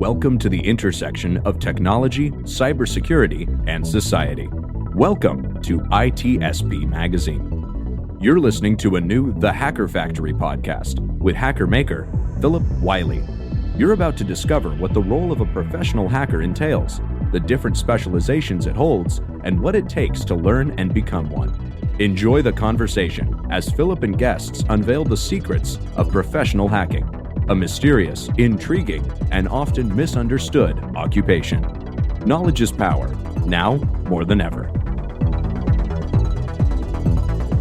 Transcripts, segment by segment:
Welcome to the intersection of technology, cybersecurity, and society. Welcome to ITSP Magazine. You're listening to a new The Hacker Factory podcast with hacker maker Phillip Wylie. You're about to discover what the role of a professional hacker entails, the different specializations it holds, and what it takes to learn and become one. Enjoy the conversation as Phillip and guests unveil the secrets of professional hacking, a mysterious, intriguing, and often misunderstood occupation. Knowledge is power, now more than ever.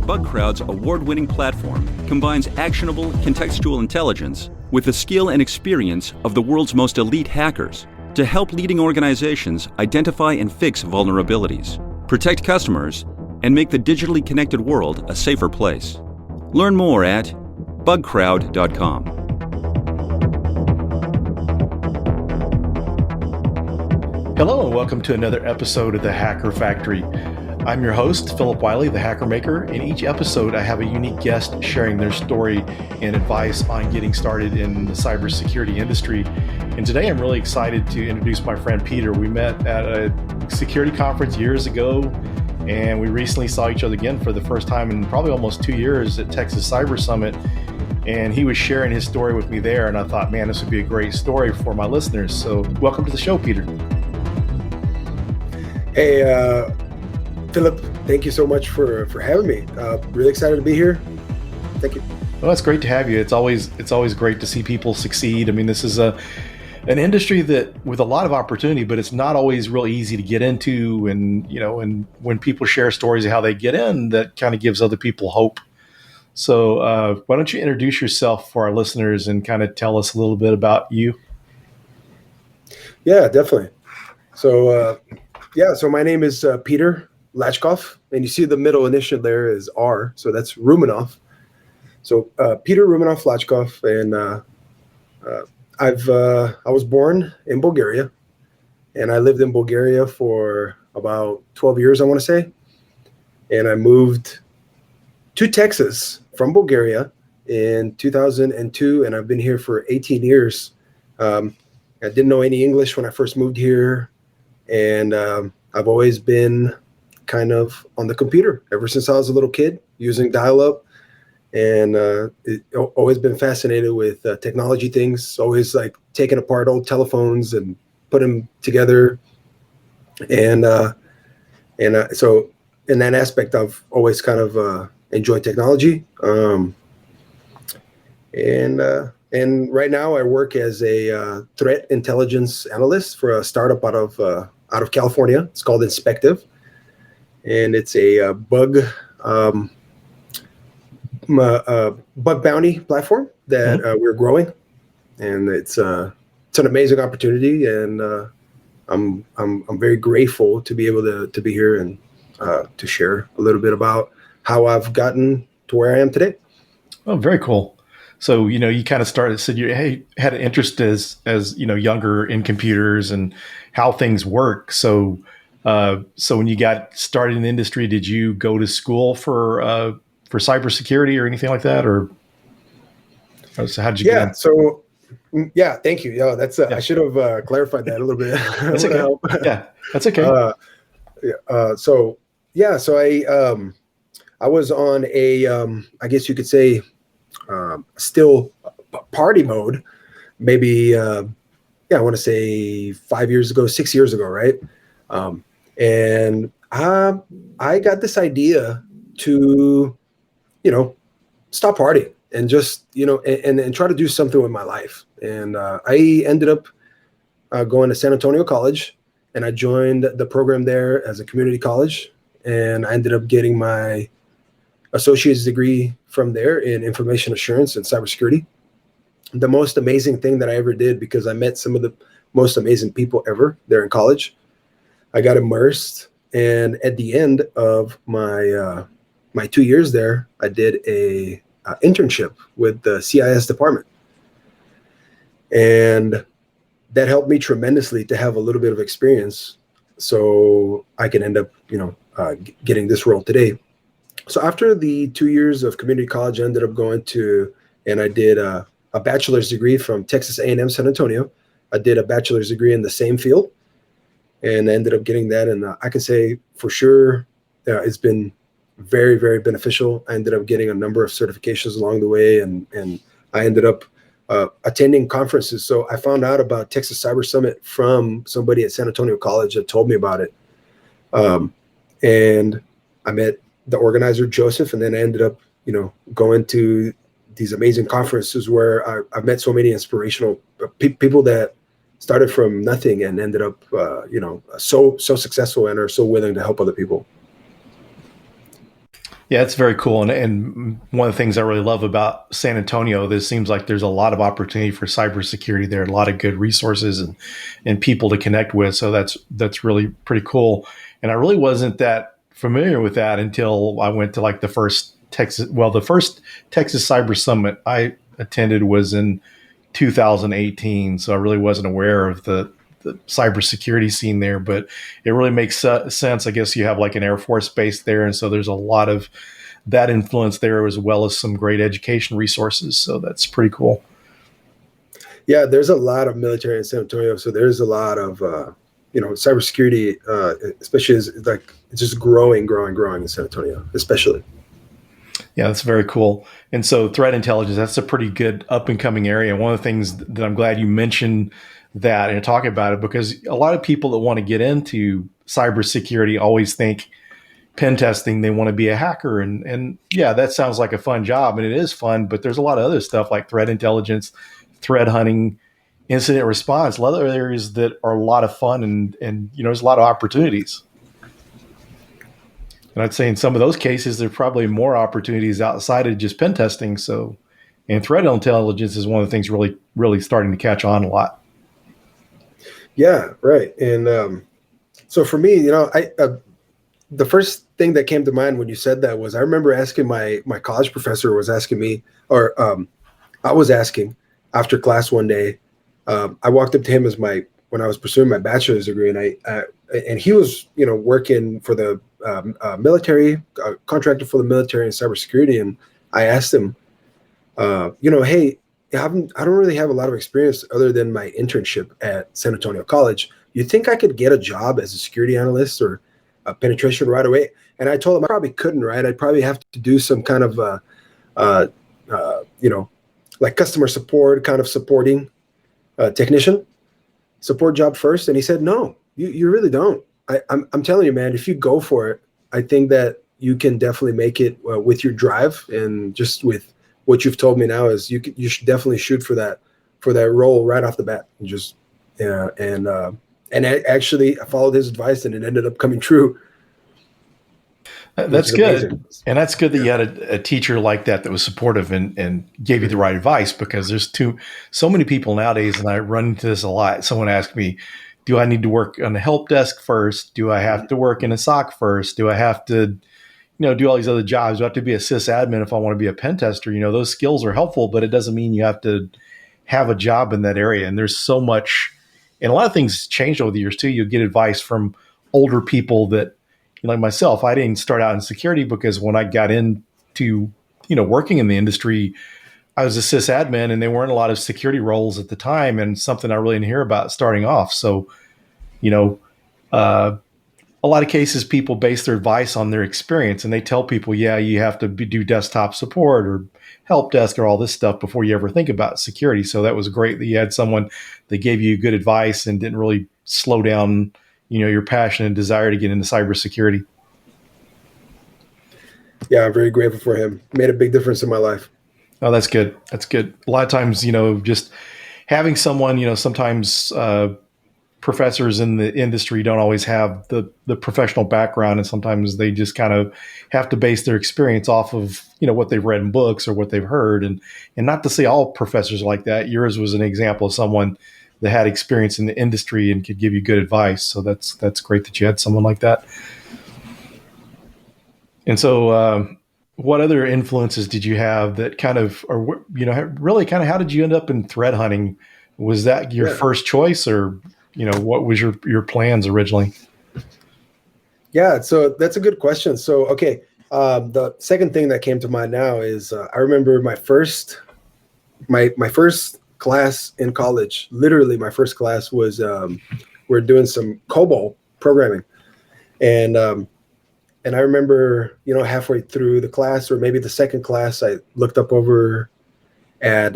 BugCrowd's award-winning platform combines actionable contextual intelligence with the skill and experience of the world's most elite hackers to help leading organizations identify and fix vulnerabilities, protect customers, and make the digitally connected world a safer place. Learn more at bugcrowd.com. Hello and welcome to another episode of The Hacker Factory. I'm your host, Phillip Wylie, the Hacker Maker. In each episode, I have a unique guest sharing their story and advice on getting started in the cybersecurity industry. And today I'm really excited to introduce my friend Peter. We met at a security conference years ago, and we recently saw each other again for the first time in probably almost 2 years at Texas Cyber Summit. And he was sharing his story with me there, and I thought, man, this would be a great story for my listeners. So welcome to the show, Peter. Hey, Phillip, thank you so much for having me. Really excited to be here. Thank you. Well, it's great to have you. It's always great to see people succeed. I mean, this is an industry that with a lot of opportunity, but it's not always real easy to get into. And and when people share stories of how they get in, that kind of gives other people hope. So why don't you introduce yourself for our listeners and kind of tell us a little bit about you? Yeah, definitely. So my name is Petar Lachkov, and you see the middle initial there is R, so that's Rumenov. So Petar Rumenov Lachkov, and I was born in Bulgaria, and I lived in Bulgaria for about 12 years, I want to say, and I moved to Texas from Bulgaria in 2002, and I've been here for 18 years. I didn't know any English when I first moved here, and I've always been kind of on the computer ever since I was a little kid, using dial-up, and always been fascinated with technology things, always like taking apart old telephones and put them together. And so in that aspect, I've always kind of enjoyed technology. And right now I work as a threat intelligence analyst for a startup out of California. It's called Inspective, and it's a bug bounty platform that we're growing, and it's an amazing opportunity, and I'm very grateful to be able to be here and to share a little bit about how I've gotten to where I am today. Oh, very cool. So, you kind of said you had an interest as younger in computers and how things work. So when you got started in the industry, did you go to school for cybersecurity or anything like that? Or so how did you get in? So, thank you. Yeah, I should have clarified that a little bit. That's okay. Yeah, that's okay. So I was on a, I guess you could say, still party mode, maybe, I want to say 6 years ago, right? And I got this idea to, stop partying and just, and try to do something with my life. And I ended up going to San Antonio College, and I joined the program there as a community college, and I ended up getting my associate's degree from there in information assurance and cybersecurity. The most amazing thing that I ever did, because I met some of the most amazing people ever there in college. I got immersed, and at the end of my 2 years there, I did a internship with the CIS department, and that helped me tremendously to have a little bit of experience, so I can end up, getting this role today. So after the 2 years of community college, I ended up going and I did a bachelor's degree from Texas A&M San Antonio. I did a bachelor's degree in the same field, and I ended up getting that. And I can say for sure, it's been very, very beneficial. I ended up getting a number of certifications along the way, and I ended up attending conferences. So I found out about Texas Cyber Summit from somebody at San Antonio College that told me about it. And I met the organizer, Joseph, and then I ended up, going to these amazing conferences where I've met so many inspirational people that started from nothing and ended up, so successful and are so willing to help other people. Yeah, it's very cool. And one of the things I really love about San Antonio, this seems like there's a lot of opportunity for cybersecurity there, a lot of good resources and people to connect with. So that's really pretty cool. And I really wasn't that familiar with that until I went to like the first Texas Cyber Summit I attended was in 2018. So I really wasn't aware of the cybersecurity scene there, but it really makes sense. I guess you have like an Air Force base there. And so there's a lot of that influence there, as well as some great education resources. So that's pretty cool. Yeah, there's a lot of military in San Antonio. So there's a lot of, cybersecurity, especially is like it's just growing in San Antonio, especially. Yeah, that's very cool. And so threat intelligence, that's a pretty good up and coming area. One of the things that I'm glad you mentioned that and talk about it, because a lot of people that want to get into cybersecurity always think pen testing, they want to be a hacker. And yeah, that sounds like a fun job, and it is fun, but there's a lot of other stuff like threat intelligence, threat hunting, incident response, a lot of other areas that are a lot of fun and there's a lot of opportunities. And I'd say in some of those cases, there's probably more opportunities outside of just pen testing. So, and threat intelligence is one of the things really, really starting to catch on a lot. Yeah, right. And so for me, the first thing that came to mind when you said that was I remember asking my college professor was asking me, or I was asking after class one day. I walked up to him when I was pursuing my bachelor's degree, and he was working for the military, contractor for the military in cybersecurity, and I asked him, hey. I don't really have a lot of experience other than my internship at San Antonio College. You think I could get a job as a security analyst or a penetration right away? And I told him I probably couldn't, right? I'd probably have to do some kind of, like customer support, kind of supporting technician support job first. And he said, no, you really don't. I'm telling you, man, if you go for it, I think that you can definitely make it with your drive and just with what you've told me now is you should definitely shoot for that role right off the bat. And just and actually I followed his advice and it ended up coming true. That's good. Amazing. And that's good that you had a teacher like that was supportive and gave you the right advice, because there's so many people nowadays, and I run into this a lot. Someone asked me, do I need to work on the help desk first? Do I have to work in a SOC first? Do I have to do all these other jobs? Do I have to be a sysadmin if I want to be a pen tester? Those skills are helpful, but it doesn't mean you have to have a job in that area. And there's so much, and a lot of things changed over the years too. You get advice from older people that, like myself, I didn't start out in security because when I got into, working in the industry, I was a sysadmin and there weren't a lot of security roles at the time, and something I really didn't hear about starting off. So, a lot of cases people base their advice on their experience, and they tell people, yeah, you have to do desktop support or help desk or all this stuff before you ever think about security. So that was great that you had someone that gave you good advice and didn't really slow down, your passion and desire to get into cybersecurity. Yeah, I'm very grateful for him. Made a big difference in my life. Oh, that's good. That's good. A lot of times, just having someone, sometimes professors in the industry don't always have the professional background, and sometimes they just kind of have to base their experience off of what they've read in books or what they've heard, and not to say all professors are like that. Yours was an example of someone that had experience in the industry and could give you good advice. So that's great that you had someone like that. And so what other influences did you have that kind of, or really kind of, how did you end up in threat hunting? Was that your first choice, or what was your plans originally? Yeah, so that's a good question. So, okay, the second thing that came to mind now is I remember my first class in college, literally my first class was we're doing some COBOL programming, and I remember, halfway through the class, or maybe the second class, I looked up over at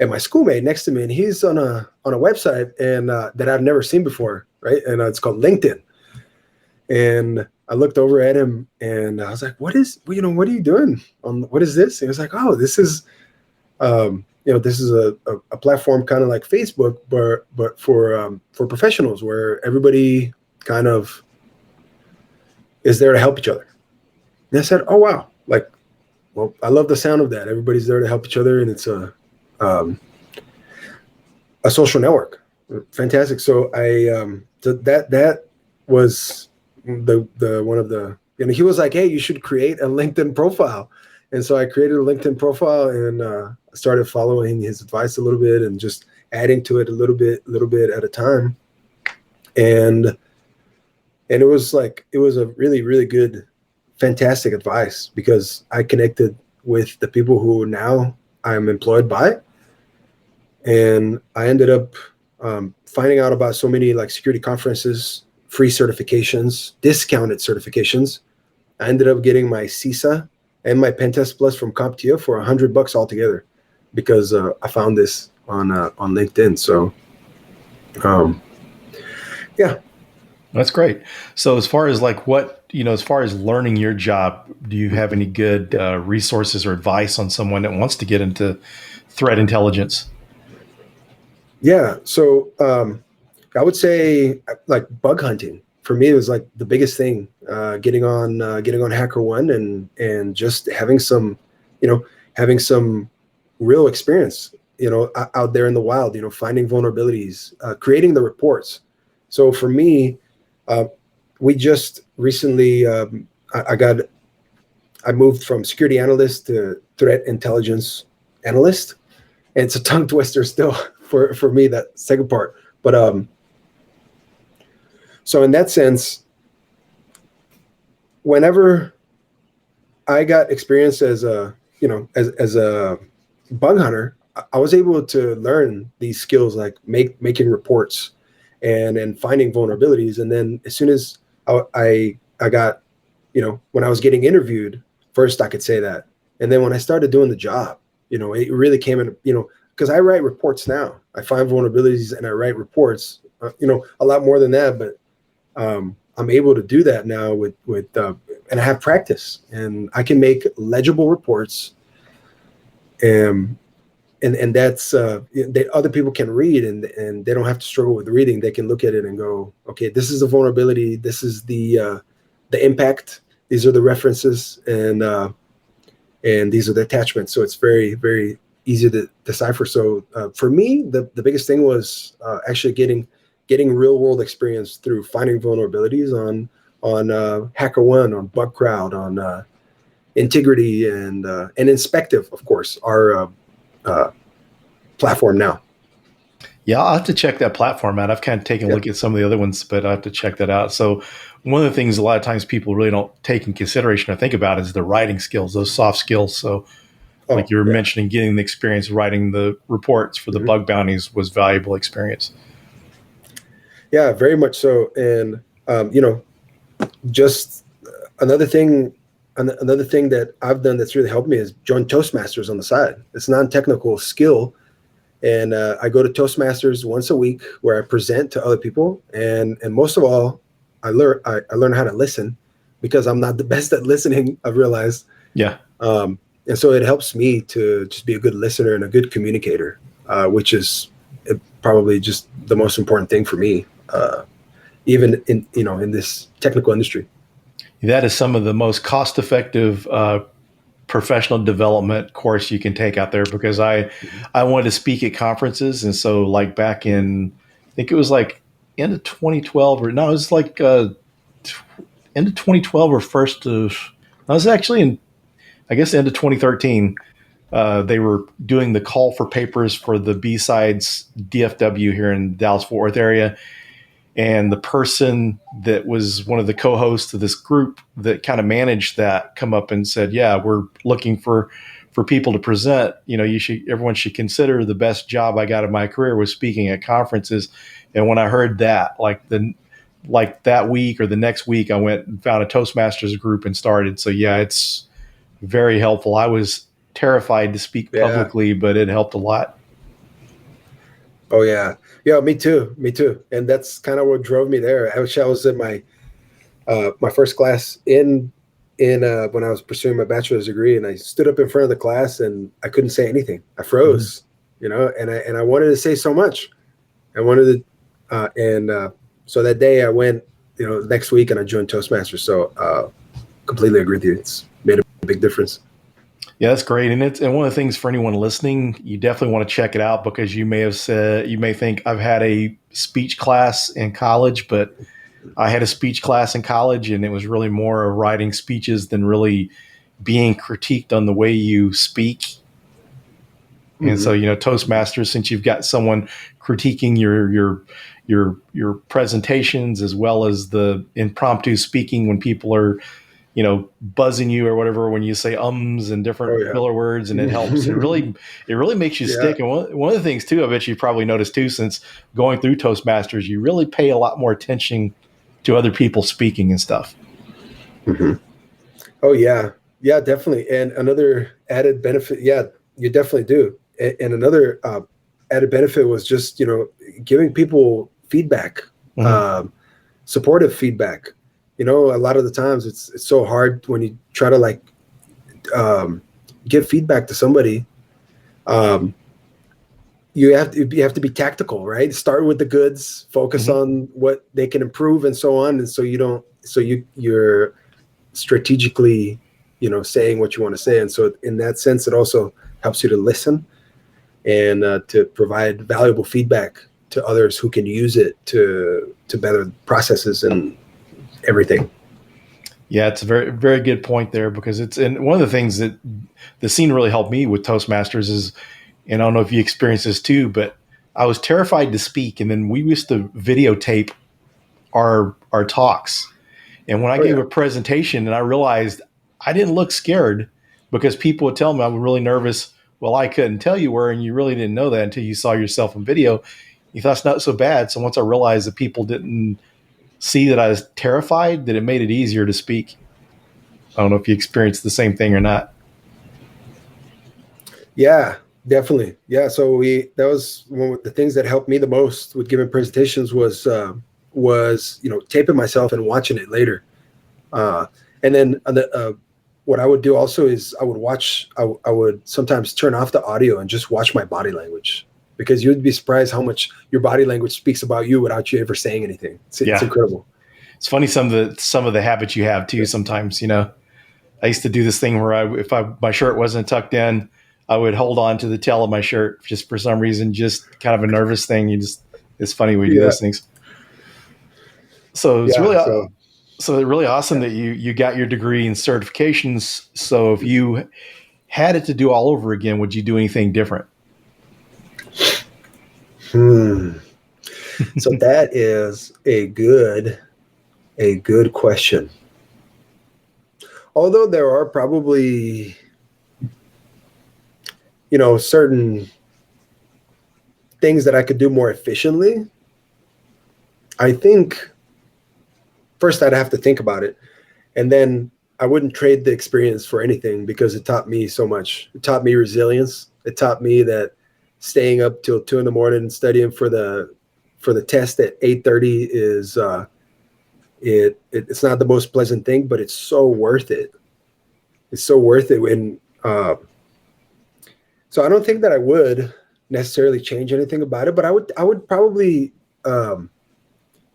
my schoolmate next to me, and he's on a website and that I've never seen before, right? And it's called LinkedIn. And I looked over at him and I was like, what are you doing what is this? And he was like, oh, this is this is a platform kind of like Facebook, but for professionals, where everybody kind of is there to help each other. And I said, oh, wow. Like, well, I love the sound of that. Everybody's there to help each other. And it's a social network. Fantastic. So that was the one of the, he was like, hey, you should create a LinkedIn profile. And so I created a LinkedIn profile and started following his advice a little bit and just adding to it a little bit at a time. And it was a really, really good, fantastic advice, because I connected with the people who now I'm employed by. And I ended up finding out about so many like security conferences, free certifications, discounted certifications. I ended up getting my CISA and my Pentest Plus from CompTIA for $100 altogether, because I found this on LinkedIn. So, yeah. That's great. So as far as as far as learning your job, do you have any good resources or advice on someone that wants to get into threat intelligence? Yeah. So I would say like bug hunting for me was like the biggest thing, getting on HackerOne and just having some real experience, out there in the wild, finding vulnerabilities, creating the reports. So for me, we just recently, I moved from security analyst to threat intelligence analyst. And it's a tongue twister still for me, that second part. But so in that sense, whenever I got experience as a bug hunter, I was able to learn these skills, like making reports and finding vulnerabilities. And then as soon as I got, when I was getting interviewed, first I could say that. And then when I started doing the job, it really came in, because I write reports now. I find vulnerabilities and I write reports, a lot more than that, but I'm able to do that now with and I have practice, and I can make legible reports. And that's that other people can read, and they don't have to struggle with reading. They can look at it and go, okay, this is the vulnerability. This is the impact. These are the references, and these are the attachments. So it's very, very easy to decipher. So for me, the biggest thing was actually getting real world experience through finding vulnerabilities on HackerOne, on BugCrowd, on Integrity, and Inspective, of course, our platform now. Yeah, I'll have to check that platform out. I've kind of taken a look at some of the other ones, but I have to check that out. So one of the things a lot of times people really don't take in consideration or think about is the writing skills, those soft skills. So like you were mentioning, getting the experience writing the reports for the bug bounties was valuable experience. Yeah, very much so. And, just another thing that I've done that's really helped me is join Toastmasters on the side. It's a non-technical skill. And I go to Toastmasters once a week, where I present to other people. And most of all, I learn how to listen, because I'm not the best at listening, I've realized. Yeah. And so it helps me to just be a good listener and a good communicator, which is probably just the most important thing for me, even in this technical industry. That is some of the most cost-effective professional development course you can take out there, because I wanted to speak at conferences. And so like back in, I think it was like end of 2012 or no, it was like end of 2012 or first of, I was actually in, I guess, end of 2013. They were doing the call for papers for the B-Sides DFW here in Dallas-Fort Worth area. And the person that was one of the co-hosts of this group that kind of managed that come up and said, yeah, we're looking for for people to present, everyone should consider the best job I got in my career was speaking at conferences. And when I heard that, like that week or the next week, I went and found a Toastmasters group and started. So yeah, it's very helpful. I was terrified to speak publicly, but it helped a lot. Oh yeah. Yeah, me too. And that's kind of what drove me there. I was in my first class in when I was pursuing my bachelor's degree, and I stood up in front of the class and I couldn't say anything. I froze, and I wanted to say so much. I wanted to, so that day I went, next week, and I joined Toastmasters. So completely agree with you. It's made a big difference. Yeah, that's great. And one of the things for anyone listening, you definitely want to check it out, because you may think I've had a speech class in college, but I had a speech class in college, and it was really more of writing speeches than really being critiqued on the way you speak. Mm-hmm. And so, Toastmasters, since you've got someone critiquing your presentations, as well as the impromptu speaking when people are, buzzing you or whatever, when you say ums and different filler words, and it helps. It really makes you stick. And one of the things too, I bet you probably noticed too, since going through Toastmasters, you really pay a lot more attention to other people speaking and stuff. Mm-hmm. Oh yeah. Yeah, definitely. And another added benefit. Yeah, you definitely do. And another added benefit was just, giving people feedback, supportive feedback. A lot of the times it's so hard when you try to give feedback to somebody. You have to be tactical, right? Start with the goods, focus on what they can improve, and so on. And so you're strategically, saying what you want to say. And so in that sense, it also helps you to listen and to provide valuable feedback to others who can use it to better processes and everything. Yeah, it's a very, very good point there, because and one of the things that the scene really helped me with Toastmasters is, and I don't know if you experienced this too, but I was terrified to speak. And then we used to videotape our talks. And when I gave a presentation and I realized I didn't look scared, because people would tell me I was really nervous. Well, I couldn't tell you were, and you really didn't know that until you saw yourself in video. You thought it's not so bad. So once I realized that people didn't see that I was terrified, that it made it easier to speak. I don't know if you experienced the same thing or not. Yeah, definitely. Yeah. So that was one of the things that helped me the most with giving presentations was taping myself and watching it later. And then what I would do also is I would sometimes turn off the audio and just watch my body language, because you'd be surprised how much your body language speaks about you without you ever saying anything. It's incredible. It's funny, some of the habits you have too. Sometimes, I used to do this thing where if my shirt wasn't tucked in, I would hold on to the tail of my shirt just for some reason, just kind of a nervous thing. It's funny when you do those things. So it's really awesome that you got your degree and certifications. So if you had it to do all over again, would you do anything different? So that is a good question. Although there are probably, certain things that I could do more efficiently, I think first I'd have to think about it. And then I wouldn't trade the experience for anything, because it taught me so much. It taught me resilience. It taught me that staying up till 2 a.m. and studying for the test at 8:30 is it's not the most pleasant thing, but it's so worth it. It's so worth it. So I don't think that I would necessarily change anything about it, but I would probably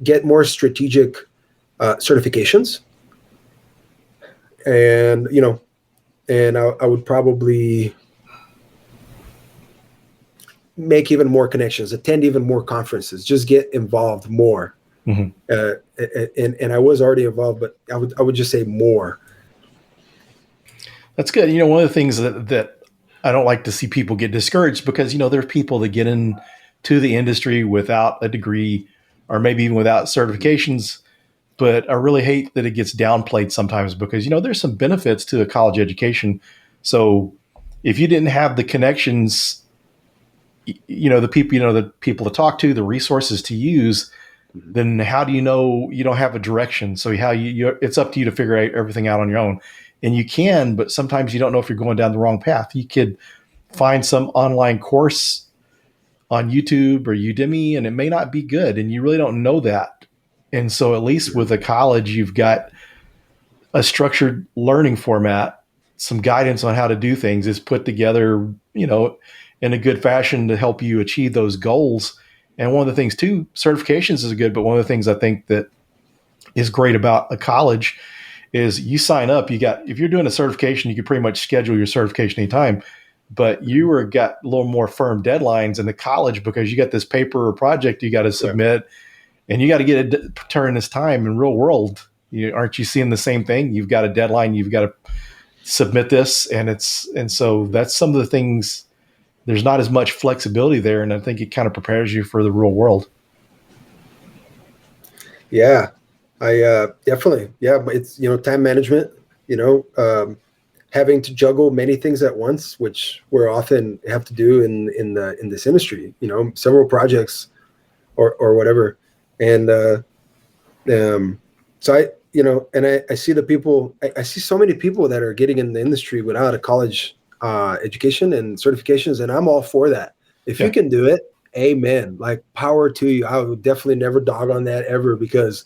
get more strategic certifications, and I would probably make even more connections, attend even more conferences, just get involved more. Mm-hmm. And I was already involved, but I would just say more. That's good. One of the things that I don't like to see people get discouraged, because, there's people that get into the industry without a degree, or maybe even without certifications. But I really hate that it gets downplayed sometimes, because, there's some benefits to a college education. So, if you didn't have the connections, the people to talk to, the resources to use, then how do you know you don't have a direction? So it's up to you to figure out everything out on your own. And you can, but sometimes you don't know if you're going down the wrong path. You could find some online course on YouTube or Udemy, and it may not be good, and you really don't know that. And so at least with a college, you've got a structured learning format, some guidance on how to do things is put together, in a good fashion to help you achieve those goals. And one of the things too, certifications is good, but one of the things I think that is great about a college is you sign up, if you're doing a certification, you can pretty much schedule your certification anytime, but you got a little more firm deadlines in the college because you got this paper or project you got to submit, and you got to get it during this time. In real world, aren't you seeing the same thing? You've got a deadline, you've got to submit this, and so that's some of the things. There's not as much flexibility there, and I think it kind of prepares you for the real world. Yeah, I definitely. Yeah, but it's time management. Having to juggle many things at once, which we're often have to do in this industry. Several projects or whatever, and so I see the people. I see so many people that are getting in the industry without a college education and certifications, and I'm all for that. If you can do it, amen. Like, power to you. I would definitely never dog on that ever, because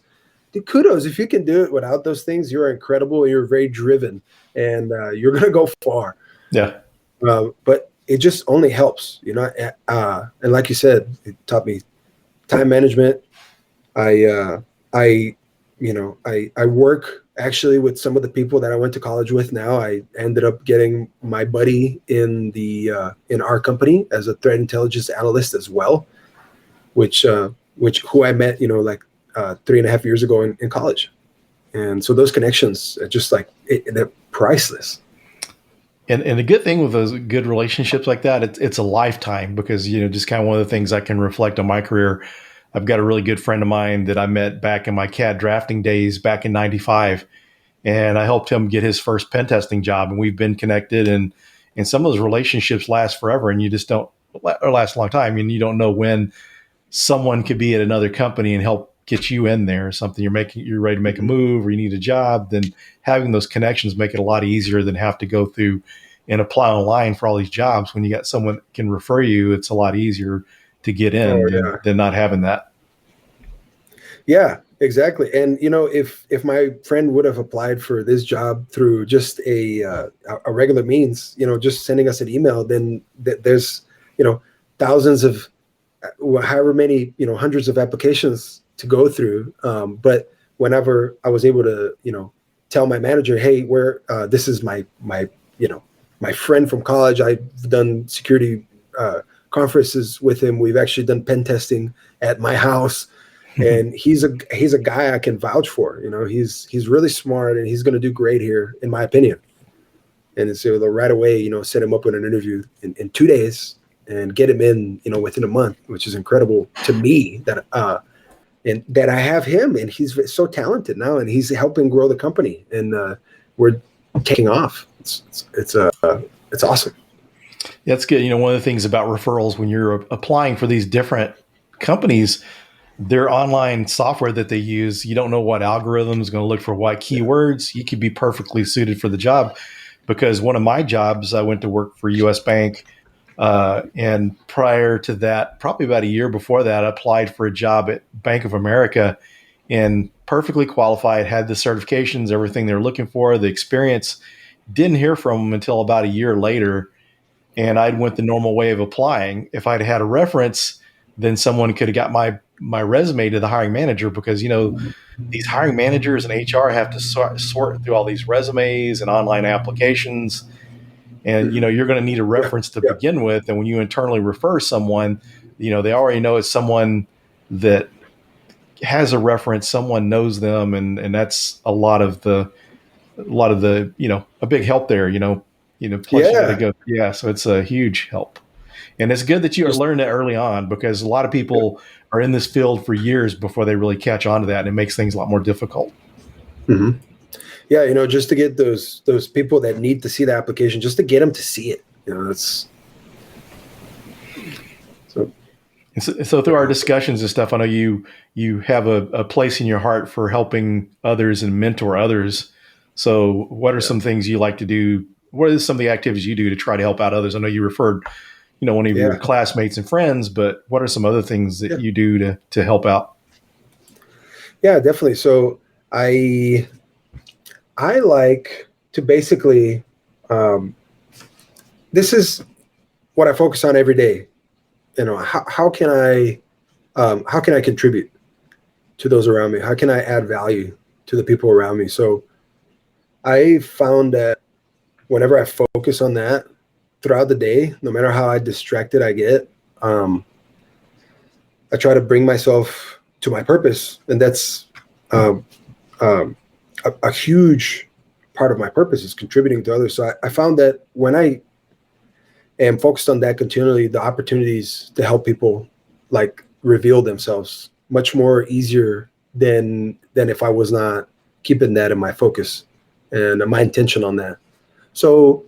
kudos. If you can do it without those things, you're incredible. You're very driven, and you're gonna go far. Yeah. But it just only helps, and like you said, it taught me time management. I work actually with some of the people that I went to college with. Now I ended up getting my buddy in our company as a threat intelligence analyst as well, who I met, 3.5 years ago in college. And so those connections are just they're priceless. And the good thing with those good relationships like that, it's a lifetime, because, just kind of one of the things I can reflect on my career. I've got a really good friend of mine that I met back in my CAD drafting days back in 95. And I helped him get his first pen testing job. And we've been connected, and some of those relationships last forever, and you just don't, or last a long time. And you don't know when someone could be at another company and help get you in there or something. You're ready to make a move, or you need a job. Then having those connections make it a lot easier than have to go through and apply online for all these jobs. When you got someone that can refer you, it's a lot easier to get in than not having that. Yeah, exactly. And if my friend would have applied for this job through just a regular means, just sending us an email, then there's thousands of however many hundreds of applications to go through. But whenever I was able to tell my manager, hey, this is my friend from college. I've done security conferences with him. We've actually done pen testing at my house, and he's a guy I can vouch for. He's really smart, and he's going to do great here, in my opinion. And so right away, set him up with an interview in 2 days and get him in, within a month, which is incredible to me that I have him, and he's so talented now, and he's helping grow the company, and we're taking off. It's awesome. That's good. One of the things about referrals, when you're applying for these different companies, their online software that they use, you don't know what algorithm is going to look for what keywords. You could be perfectly suited for the job, because one of my jobs, I went to work for US Bank. And prior to that, probably about a year before that, I applied for a job at Bank of America, and perfectly qualified, had the certifications, everything they're looking for, the experience. Didn't hear from them until about a year later. And I'd went the normal way of applying. If I'd had a reference, then someone could have got my resume to the hiring manager, because, these hiring managers and HR have to sort through all these resumes and online applications. And, you're going to need a reference to begin with. And when you internally refer someone, they already know it's someone that has a reference, someone knows them. And that's a lot of the, a big help there, plus you got to go. Yeah. So it's a huge help. And it's good that you learned that early on, because a lot of people are in this field for years before they really catch on to that. And it makes things a lot more difficult. Mm-hmm. Yeah, just to get those people that need to see the application, just to get them to see it, That's so. And so through our discussions and stuff, I know you have a place in your heart for helping others and mentor others. So what are some things you like to do? What are some of the activities you do to try to help out others? I know you referred, one of your classmates and friends, but what are some other things that you do to help out? Yeah, definitely. So I like to basically, this is what I focus on every day. How can I contribute to those around me? How can I add value to the people around me? So I found that whenever I focus on that throughout the day, no matter how distracted I get, I try to bring myself to my purpose. And that's a huge part of my purpose is contributing to others. So I found that when I am focused on that continually, the opportunities to help people like reveal themselves much more easier than if I was not keeping that in my focus and my intention on that. So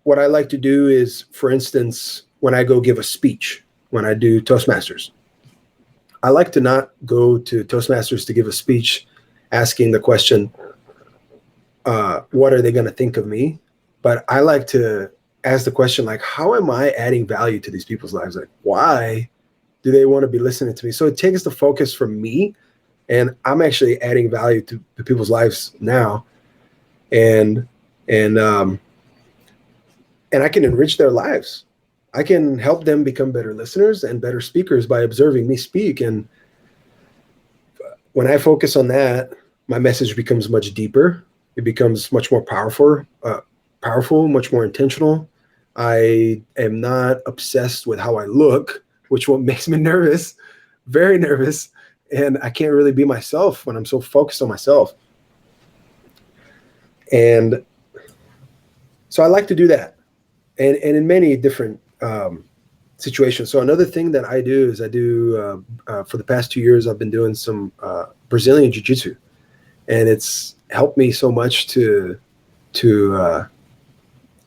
what I like to do is, for instance, when I go give a speech, when I do Toastmasters, I like to not go to Toastmasters to give a speech asking the question, what are they going to think of me? But I like to ask the question, like, how am I adding value to these people's lives? Like, why do they want to be listening to me? So it takes the focus from me, and I'm actually adding value to people's lives now. And I can enrich their lives. I can help them become better listeners and better speakers by observing me speak. And when I focus on that, my message becomes much deeper. It becomes much more powerful, much more intentional. I am not obsessed with how I look, which what makes me nervous, very nervous. And I can't really be myself when I'm so focused on myself. And so I like to do that. And in many different situations. So another thing that I do is for the past 2 years, I've been doing some Brazilian Jiu-Jitsu. And it's helped me so much to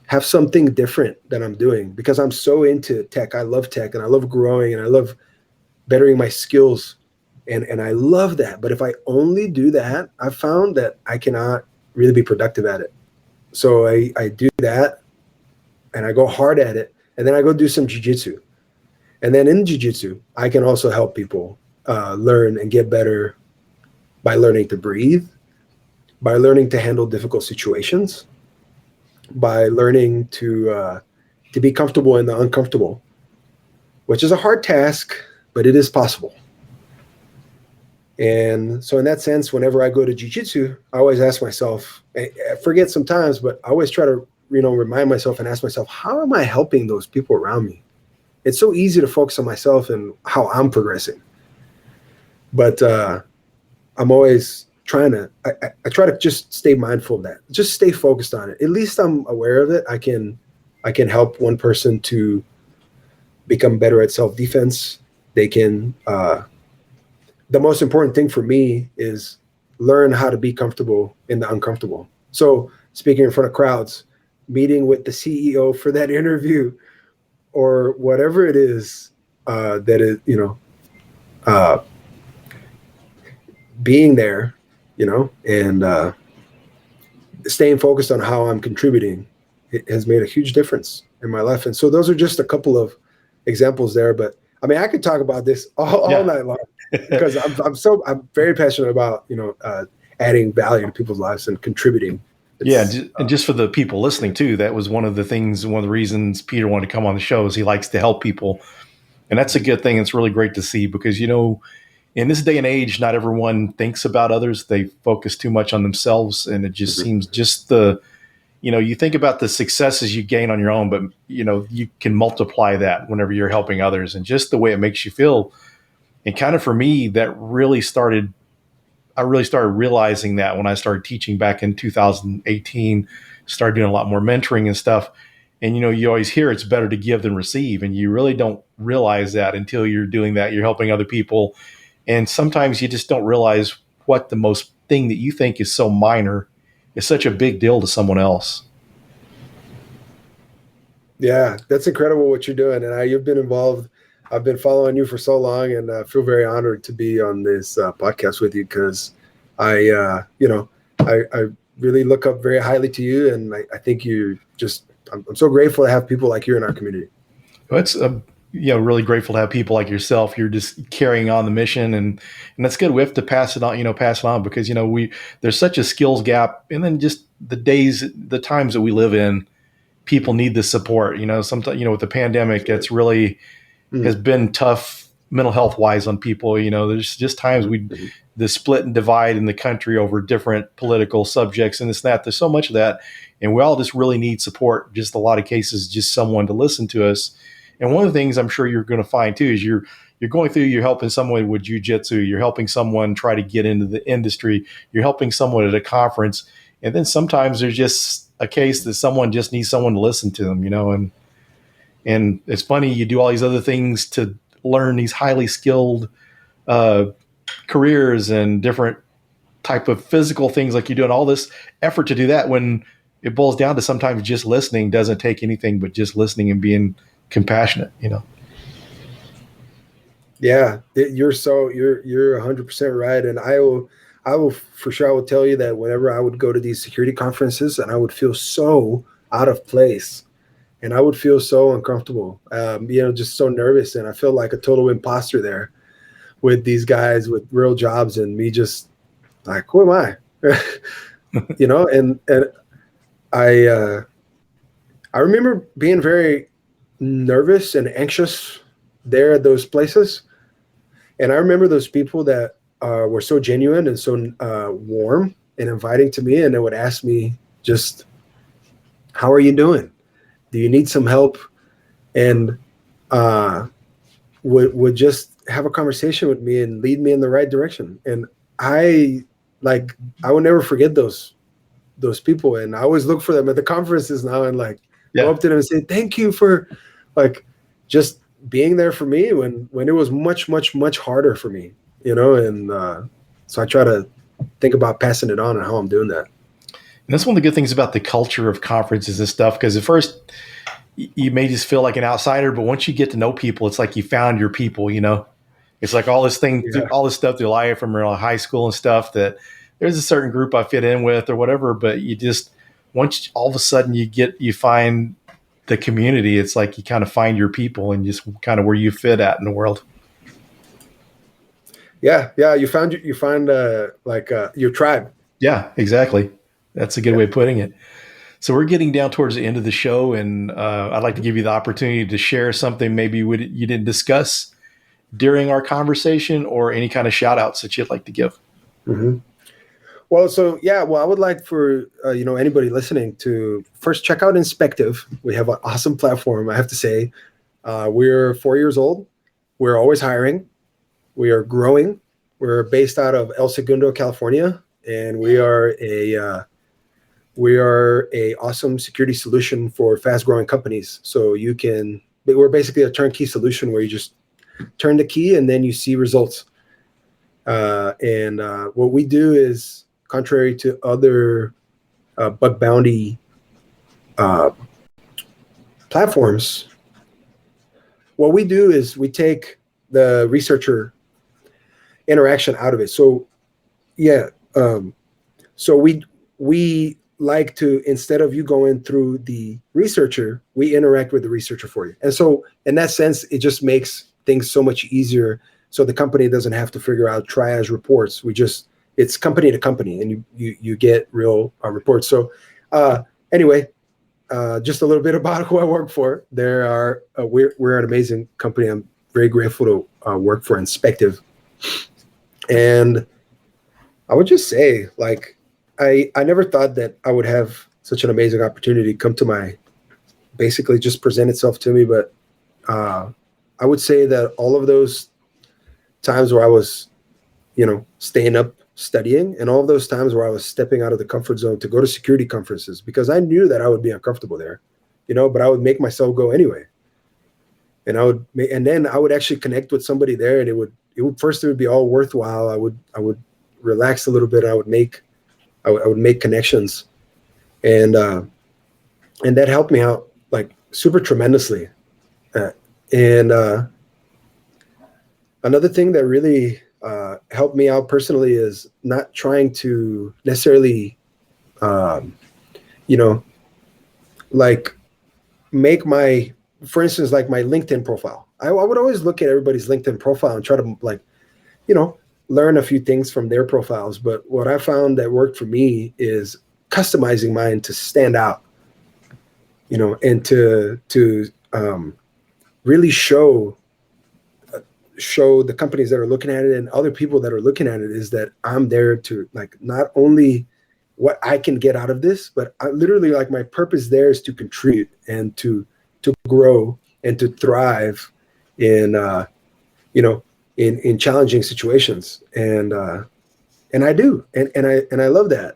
have something different that I'm doing, because I'm so into tech. I love tech and I love growing and I love bettering my skills. And I love that. But if I only do that, I found that I cannot really be productive at it. So I do that and I go hard at it. And then I go do some jiu-jitsu. And then in jiu-jitsu, I can also help people learn and get better by learning to breathe, by learning to handle difficult situations, by learning to be comfortable in the uncomfortable, which is a hard task, but it is possible. And so in that sense, whenever I go to jiu-jitsu, I always ask myself, I forget sometimes, but I always try to remind myself and ask myself, how am I helping those people around me? It's so easy to focus on myself and how I'm progressing. But I'm always trying to, I try to just stay mindful of that. Just stay focused on it. At least I'm aware of it. I can help one person to become better at self-defense. They can, the most important thing for me is learn how to be comfortable in the uncomfortable. So speaking in front of crowds, meeting with the CEO for that interview, or whatever it is that is, being there, and staying focused on how I'm contributing, it has made a huge difference in my life. And so those are just a couple of examples there. But I mean, I could talk about this all night long because I'm very passionate about, adding value to people's lives and contributing. And just for the people listening too, that was one of the reasons Peter wanted to come on the show is he likes to help people. And that's a good thing. It's really great to see because, in this day and age, not everyone thinks about others. They focus too much on themselves. And it just seems you think about the successes you gain on your own, but, you can multiply that whenever you're helping others and just the way it makes you feel. And kind of for me, I really started realizing that when I started teaching back in 2018, started doing a lot more mentoring and stuff. And, you always hear it's better to give than receive. And you really don't realize that until you're doing that. You're helping other people. And sometimes you just don't realize what the most thing that you think is so minor is such a big deal to someone else. Yeah, that's incredible what you're doing, and you've been involved. I've been following you for so long, and I feel very honored to be on this podcast with you because I really look up very highly to you, and I think you just. I'm so grateful to have people like you in our community. Well, it's really grateful to have people like yourself. You're just carrying on the mission, and that's good. We have to pass it on because there's such a skills gap, and then just the times that we live in, people need the support. Sometimes with the pandemic, it's really has been tough mental health wise on people. There's just times the split and divide in the country over different political subjects and this and that. There's so much of that, and we all just really need support. Just a lot of cases, just someone to listen to us. And one of the things I'm sure you're going to find too is you're going through, you're helping someone with jujitsu, you're helping someone try to get into the industry, you're helping someone at a conference, and then sometimes there's just a case that someone just needs someone to listen to them, and it's funny, you do all these other things to learn these highly skilled careers and different type of physical things, like you're doing all this effort to do that when it boils down to sometimes just listening doesn't take anything but just listening and being compassionate. Yeah, you're 100% right, and I will for sure. I will tell you that whenever I would go to these security conferences, and I would feel so out of place, and I would feel so uncomfortable, just so nervous, and I feel like a total imposter there with these guys with real jobs, and me just like, who am I? And I remember being very nervous and anxious there at those places. And I remember those people that were so genuine and so warm and inviting to me. And they would ask me just, how are you doing? Do you need some help? And would just have a conversation with me and lead me in the right direction. And I would never forget those people. And I always look for them at the conferences now and go up to them and say, thank you for just being there for me when it was much, much, much harder for me, and so I try to think about passing it on and how I'm doing that. And that's one of the good things about the culture of conferences and stuff, because at first you may just feel like an outsider, but once you get to know people, it's like you found your people, It's like all this stuff through life from high school and stuff, that there's a certain group I fit in with or whatever, but once all of a sudden you find the community, it's like you kind of find your people and just kind of where you fit at in the world. Yeah. You find your tribe. Yeah, exactly. That's a good way of putting it. So we're getting down towards the end of the show, and I'd like to give you the opportunity to share something maybe you didn't discuss during our conversation, or any kind of shout outs that you'd like to give. Mm-hmm. Well, I would like for anybody listening to first check out Inspective. We have an awesome platform, I have to say. We're 4 years old. We're always hiring. We are growing. We're based out of El Segundo, California, and we are a awesome security solution for fast-growing companies. So we're basically a turnkey solution where you just turn the key and then you see results. And what we do is, contrary to other bug bounty platforms, what we do is we take the researcher interaction out of it. So so we like to, instead of you going through the researcher, we interact with the researcher for you. And so in that sense, it just makes things so much easier. So the company doesn't have to figure out triage reports. It's company to company, and you get real reports. So anyway, just a little bit about who I work for. We're an amazing company. I'm very grateful to work for Inspective. And I would just say, I never thought that I would have such an amazing opportunity come to basically just present itself to me. But I would say that all of those times where I was, staying up studying, and all of those times where I was stepping out of the comfort zone to go to security conferences, because I knew that I would be uncomfortable there, but I would make myself go anyway. And then I would actually connect with somebody there, and it would be all worthwhile. I would relax a little bit. I would make connections, and that helped me out super tremendously. And another thing that really helped me out personally is not trying to necessarily, like make for instance, like my LinkedIn profile. I would always look at everybody's LinkedIn profile and try to learn a few things from their profiles. But what I found that worked for me is customizing mine to stand out, and to really show the companies that are looking at it and other people that are looking at it is that I'm there to not only what I can get out of this, but I literally my purpose there is to contribute and to grow and to thrive in in challenging situations. And I do. And I love that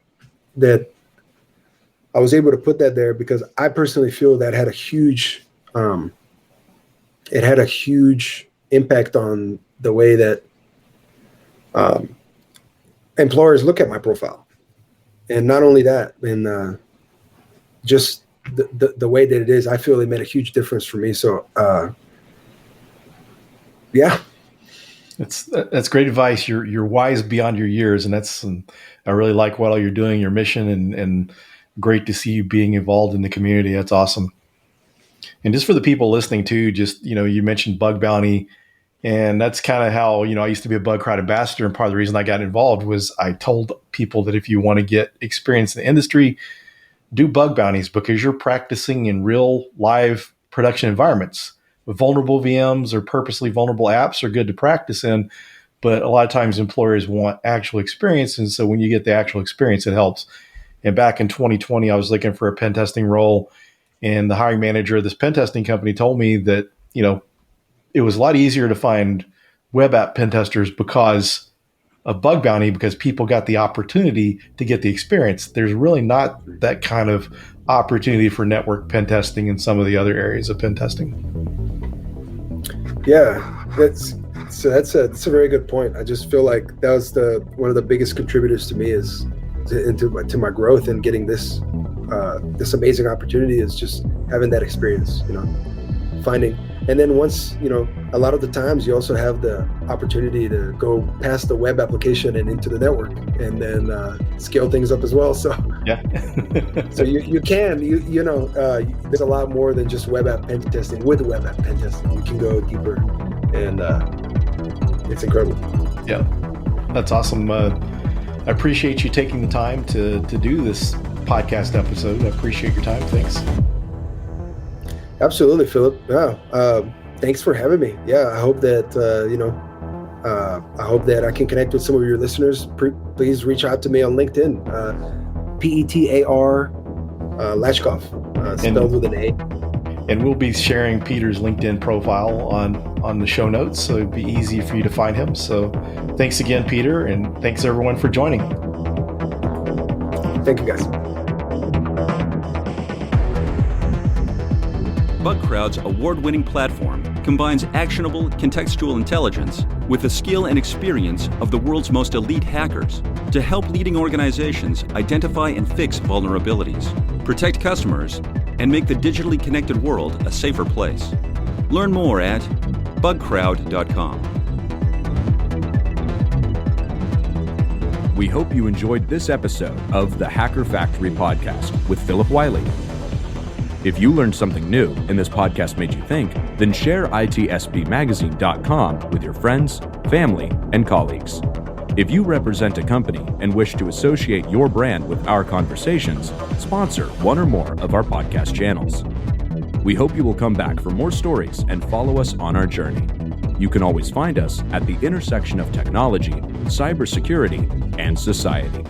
I was able to put that there because I personally feel that had a huge impact on the way that employers look at my profile. And not only that, and just the way that it is, I feel it made a huge difference for me. So, yeah. That's great advice. You're wise beyond your years, and I really like what all you're doing, your mission, and great to see you being involved in the community. That's awesome. And just for the people listening too, just you mentioned bug bounty, and that's kind of how I used to be a bug crowd ambassador, and part of the reason I got involved was I told people that if you want to get experience in the industry, do bug bounties because you're practicing in real live production environments. Vulnerable VMs or purposely vulnerable apps are good to practice in, but a lot of times employers want actual experience. And so when you get the actual experience, it helps. And back in 2020, I was looking for a pen testing role, and the hiring manager of this pen testing company told me that, it was a lot easier to find web app pen testers because of bug bounty, because people got the opportunity to get the experience. There's really not that kind of opportunity for network pen testing and some of the other areas of pen testing. Yeah, that's a very good point. I just feel like that was one of the biggest contributors to me to my growth and getting this amazing opportunity is just having that experience, finding. And then once, a lot of the times you also have the opportunity to go past the web application and into the network and then scale things up as well. So yeah, so you can, there's a lot more than just web app pen testing. With web app pen testing, you can go deeper, and it's incredible. Yeah, that's awesome. I appreciate you taking the time to do this podcast episode. I appreciate your time. Thanks. Absolutely, Philip. Yeah. Thanks for having me. Yeah. I hope that, I hope that I can connect with some of your listeners. Please reach out to me on LinkedIn, Petar Lachkov, spelled with an A. And we'll be sharing Peter's LinkedIn profile on the show notes, so it'd be easy for you to find him. So thanks again, Peter, and thanks everyone for joining. Thank you, guys. BugCrowd's award-winning platform combines actionable contextual intelligence with the skill and experience of the world's most elite hackers to help leading organizations identify and fix vulnerabilities, protect customers, and make the digitally connected world a safer place. Learn more at bugcrowd.com. We hope you enjoyed this episode of the Hacker Factory podcast with Phillip Wylie. If you learned something new and this podcast made you think, then share itspmagazine.com with your friends, family, and colleagues. If you represent a company and wish to associate your brand with our conversations, sponsor one or more of our podcast channels. We hope you will come back for more stories and follow us on our journey. You can always find us at the intersection of technology, cybersecurity, and society.